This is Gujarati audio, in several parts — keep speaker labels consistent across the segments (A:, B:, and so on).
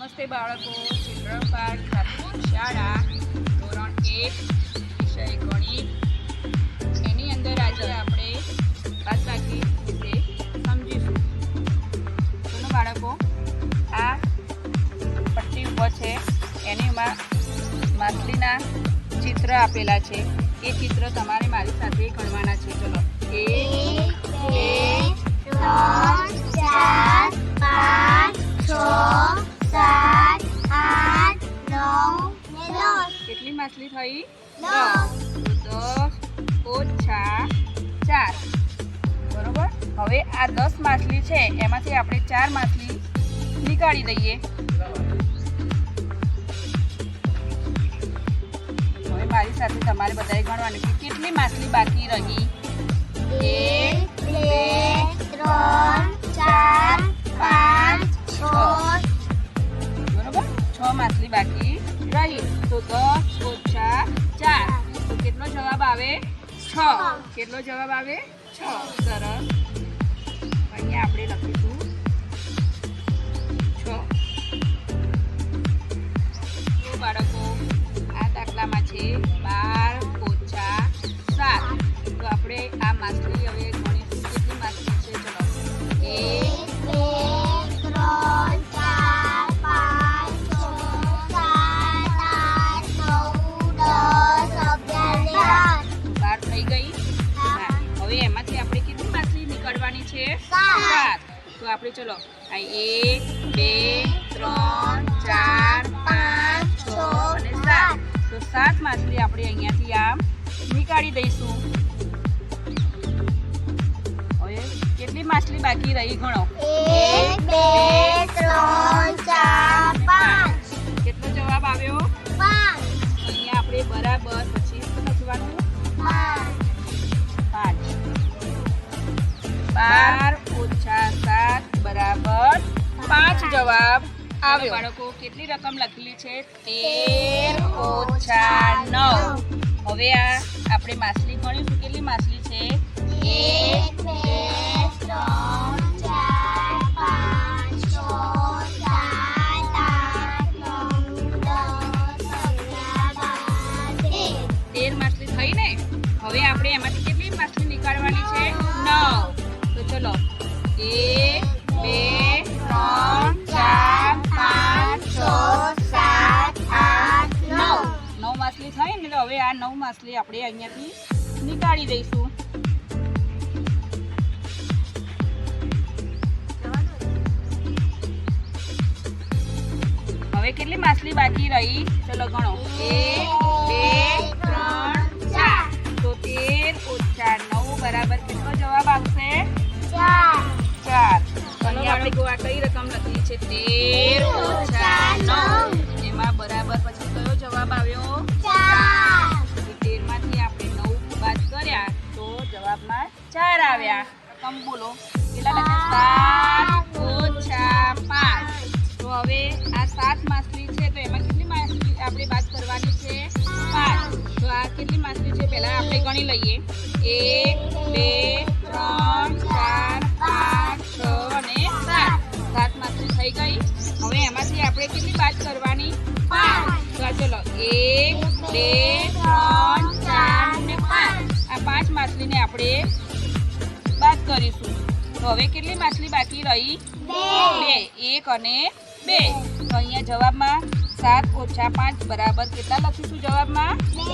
A: નમસ્તે બાળકો, ચિલ્ડ્રન પાર્ક પ્રાથમિક શાળા ધોરણ 1 વિષય ગણિત એની અંદર આજે આપણે બાદબાકી વિશે સમજીશું. ચલો બાળકો, આ પટ્ટી ઉપર છે એનીમાં માછલીના ચિત્ર આપેલા છે. એ ચિત્ર તમારે મારી સાથે ગણવાના છે. ચલો 1 2 3 4 5 6 7 8 9 કેટલી માછલી થઈ? 10 ઓછા 4. બરોબર. હવે આ 10 માછલી છે એમાંથી આપણે 4 માછલી નીકાળી દઈએ. હવે મારી સાથે તમારે બધાએ ગણવાનું કે કેટલી માછલી બાકી રહી. 1 2 3 4 5 6. બરોબર, 6 માછલી બાકી રહી. તો 10 ઓછા 4 તો કેટલો જવાબ આવે? 6. કેટલો જવાબ આવે? 6. સરસ. અહીંયા આપણે લખીશું 6. તો બાળકો, આ દાખલામાં છે 12 ઓછા 7. તો આપણે આ માછલી હવે ગણીશું. કેટલી માછલી છે? ચલો 1 2 3 હવે એમાંથી આપણે કેટલી માછલી નીકળવાની છે? 7. તો આપણે ચલો આ 1 2 3 4 5 6 અને 7. તો 7 માછલી આપણે અહીંયાથી આમ નીકાળી દઈશું. હવે કેટલી માછલી બાકી રહી ગણો. 1 2 3 4 5. કેટલો જવાબ આવ્યો? 5. અહીંયા આપણે બરાબર પછી શું લખવાનું? 5. 12 ઓછા 7 બરાબર 5 જવાબ આવ્યો. બાળકો, કેટલી રકમ લખેલી છે? 13 ઓછા 9. હવે આ આપણે માછલી ગણીશું. કેટલી માછલી છે? 1 2 3 4 5 6 7 8 9 10 11 12 13 માછલી થઈ ને. હવે આપણે એમાંથી કેટલી માછલી નીકાળવાની છે? 9. તો ચલો 1 2 3 4 5 6 7 8 9. 9 માછલી થઈ ને. હવે આ 9 માછલી આપણે અહીંયાથી નીકાળી દઈશું. હવે કેટલી માછલી બાકી રહી? ચલો ગણો. 1 2 3 4. તો 13 ઓછા 9 બરાબર કેટલો જવાબ આવશે? 4. અને આપણે આ કઈ રકમ લખી છે? 13 ઓછા 9. એમાં બરાબર પછી કયો જવાબ આવ્યો? 4. 13 માંથી આપણે 9 બાદ કર્યા તો જવાબમાં 4 આવ્યા. રકમ બોલો કેટલા લખ્યા? 7 ઓછા 5. તો હવે આ 7 માછલી છે તો એમાં કેટલી માછલી આપણે બાદ કરવાની છે? 5. તો આ કેટલી માછલી છે પહેલા આપણે ગણી લઈએ. 1 2 3 4 5 6 અને 7. 7 માછલી થઈ ગઈ. હવે એમાંથી આપણે કેટલી બાદ કરવાની? 5. તો ચલો 1 2 3 4 ને 5. આ 5 માછલીને આપણે બાદ કરીશું. તો હવે કેટલી માછલી બાકી રહી? 2. 1 અને 2. તો અહીંયા જવાબમાં 7 ઓછા 5 બરાબર કેટલા લખીશું જવાબમાં? 2.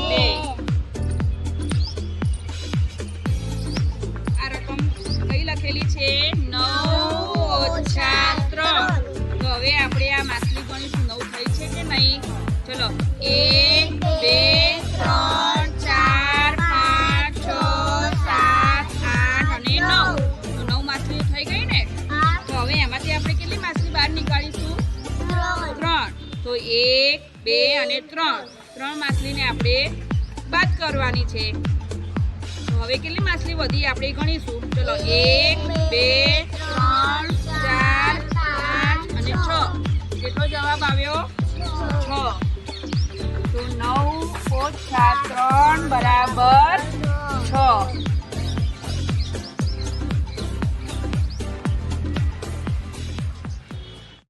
A: આ રકમ કઈ લખેલી છે? 9 ઓછા 3. તો હવે આપણે આ માછલી ગણીશું. 9 થઈ છે કે નહીં? ચલો 1 2 3 4 5 6 7 8 અને 9. તો 9 માછલી થઈ ગઈ ને. તો હવે એમાંથી આપણે કેટલી માછલી બહાર નીકાળીશું? 3. તો 1 2 અને 3 માછલીને આપણે બાદ કરવાની છે. તો હવે કેટલી માછલી વધી આપણે ગણીશું. ચલો 1 2 3 4 5 અને 6. કેટલો જવાબ આવ્યો? 6. તો 9 ઓછા 3 બરાબર 6.